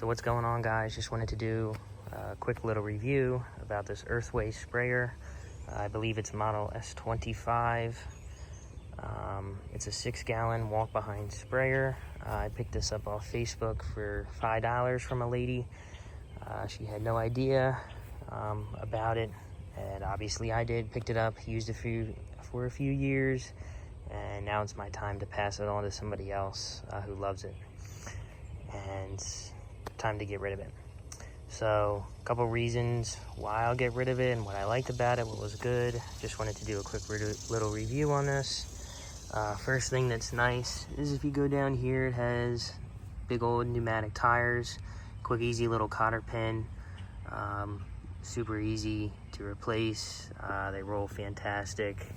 So what's going on, guys? Just wanted to do a quick little review about this Earthway sprayer. I believe it's model S-25. It's a 6-gallon walk-behind sprayer. I picked this up off Facebook for $5 from a lady. She had no idea about it, and obviously I did. Picked it up, used it for a few years, and now it's my time to pass it on to somebody else who loves it. And time to get rid of it. So a couple reasons why I'll get rid of it and what I liked about it, what was good. Just wanted to do a quick little review on this. First thing that's nice is if you go down here, it has big old pneumatic tires, quick easy little cotter pin, super easy to replace. They roll fantastic.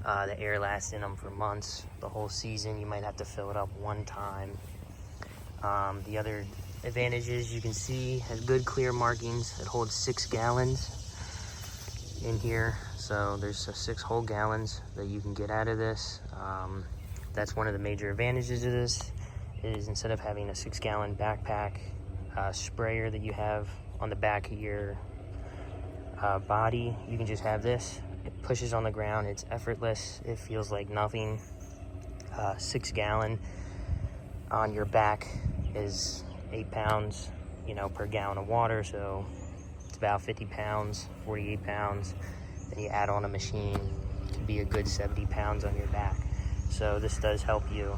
The air lasts in them for months, the whole season. You might have to fill it up one time. The other advantages, you can see, has good clear markings. It holds 6 gallons in here, so there's 6 whole gallons that you can get out of this. That's one of the major advantages of this, is instead of having a 6-gallon backpack sprayer that you have on the back of your body, you can just have this. It pushes on the ground, it's effortless, it feels like nothing. 6-gallon on your back is 8 pounds, per gallon of water, so it's about 50 pounds, 48 pounds. Then you add on a machine, it can be a good 70 pounds on your back. So this does help you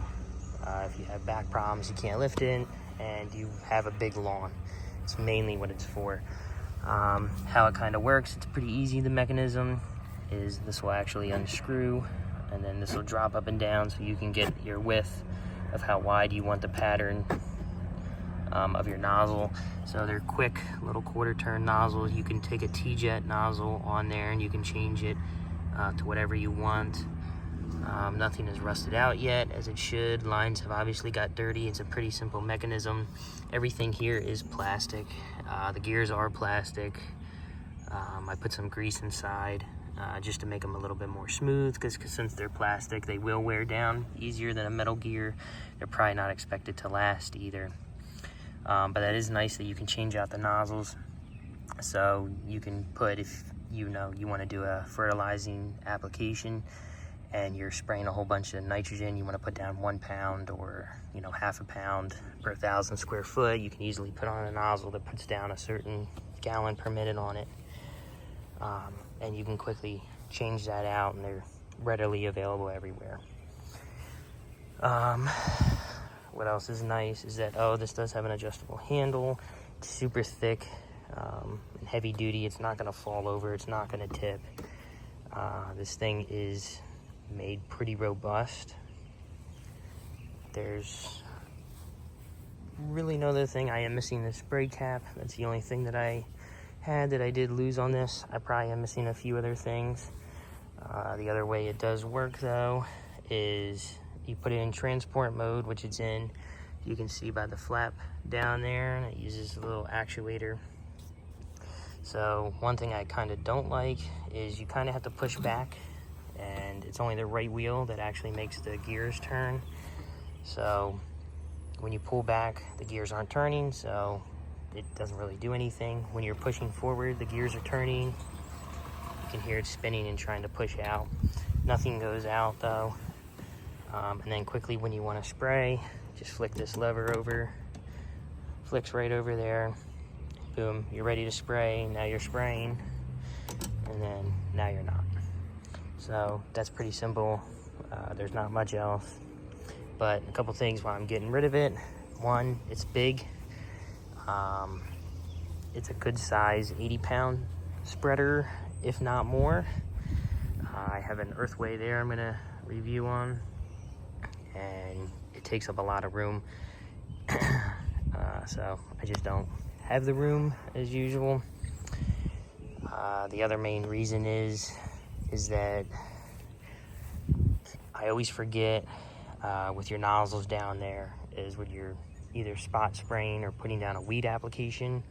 if you have back problems, you can't lift it, and you have a big lawn. It's mainly what it's for. How it kind of works, it's pretty easy. The mechanism is this will actually unscrew, and then this will drop up and down so you can get your width of how wide you want the pattern of your nozzle. So they're quick little quarter turn nozzles. You can take a T-jet nozzle on there and you can change it to whatever you want. Nothing is rusted out yet, as it should. Lines have obviously got dirty. It's a pretty simple mechanism. Everything here is plastic. The gears are plastic. I put some grease inside just to make them a little bit more smooth, because since they're plastic, they will wear down easier than a metal gear. They're probably not expected to last either. But that is nice that you can change out the nozzles. So you can put, if you want to do a fertilizing application and you're spraying a whole bunch of nitrogen, you want to put down 1 pound or half a pound per 1,000 square foot, you can easily put on a nozzle that puts down a certain gallon per minute on it. And you can quickly change that out, and they're readily available everywhere. What else is nice is that, this does have an adjustable handle. It's super thick and heavy duty. It's not going to fall over. It's not going to tip. This thing is made pretty robust. There's really no other thing. I am missing the spray cap. That's the only thing that I had that I did lose on this. I probably am missing a few other things. The other way it does work, though, is you put it in transport mode, which it's in. You can see by the flap down there, and it uses a little actuator. So one thing I kind of don't like is you kind of have to push back, and it's only the right wheel that actually makes the gears turn. So when you pull back, the gears aren't turning, so it doesn't really do anything. When you're pushing forward, the gears are turning. You can hear it spinning and trying to push out. Nothing goes out, though. And then quickly, when you want to spray, just flick this lever over. Flicks right over there. Boom, you're ready to spray. Now you're spraying, and then now you're not. So that's pretty simple. There's not much else. But a couple things why I'm getting rid of it. One, it's big. It's a good size 80-pound spreader, if not more. I have an Earthway there I'm gonna review on, and it takes up a lot of room. So I just don't have the room as usual. The other main reason is that I always forget with your nozzles down there, is when you're either spot spraying or putting down a weed application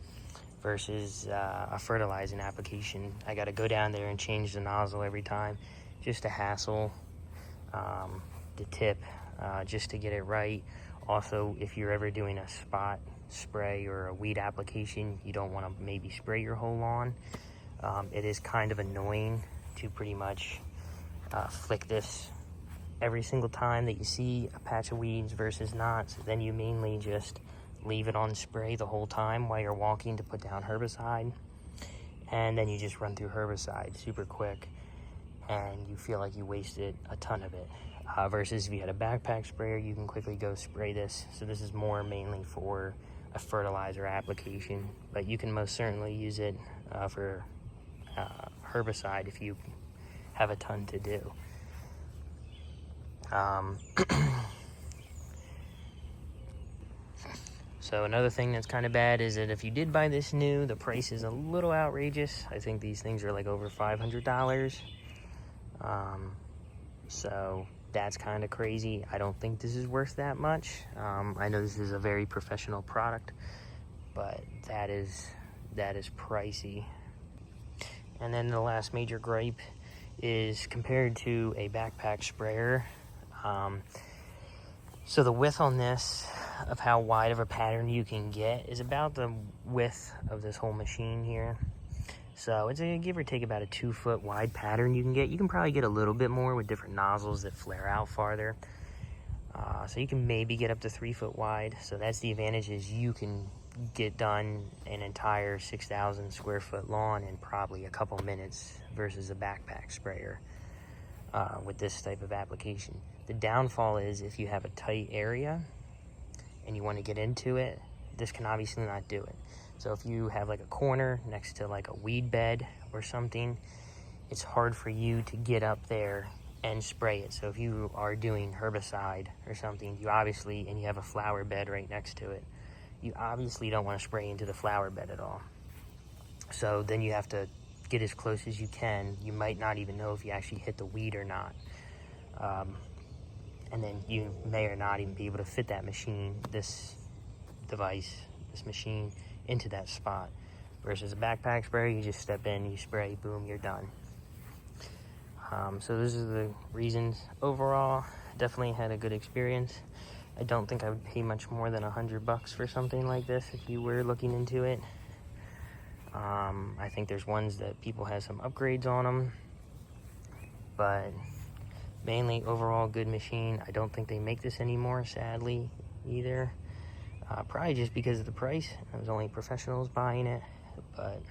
versus a fertilizing application. I got to go down there and change the nozzle every time. Just a hassle. The tip, just to get it right. Also, if you're ever doing a spot spray or a weed application, you don't want to maybe spray your whole lawn. It is kind of annoying to pretty much flick this every single time that you see a patch of weeds versus not. So then you mainly just leave it on spray the whole time while you're walking to put down herbicide, and then you just run through herbicide super quick, and you feel like you wasted a ton of it. Versus if you had a backpack sprayer, you can quickly go spray this. So this is more mainly for a fertilizer application, but you can most certainly use it for herbicide if you have a ton to do. So another thing that's kind of bad is that if you did buy this new, the price is a little outrageous. I think these things are like over $500. So that's kind of crazy. I don't think this is worth that much. I know this is a very professional product, but that is pricey. And then the last major gripe is compared to a backpack sprayer. So the width on this, of how wide of a pattern you can get, is about the width of this whole machine here. So it's a give or take about a 2-foot wide pattern you can get. You can probably get a little bit more with different nozzles that flare out farther. So you can maybe get up to 3 foot wide. So that's the advantage, is you can get done an entire 6,000 square foot lawn in probably a couple minutes versus a backpack sprayer with this type of application. The downfall is if you have a tight area and you want to get into it, this can obviously not do it. So if you have like a corner next to like a weed bed or something, it's hard for you to get up there and spray it. So if you are doing herbicide or something, you obviously, and you have a flower bed right next to it, you obviously don't want to spray into the flower bed at all. So then you have to get as close as you can. You might not even know if you actually hit the weed or not. And then you may or not even be able to fit that machine, this device, this machine, into that spot. Versus a backpack sprayer, you just step in, you spray, boom, you're done. So those are the reasons. Overall, definitely had a good experience. I don't think I would pay much more than $100 for something like this if you were looking into it. I think there's ones that people have some upgrades on them, but mainly overall good machine. I don't think they make this anymore, sadly, either. Probably just because of the price. It was only professionals buying it, but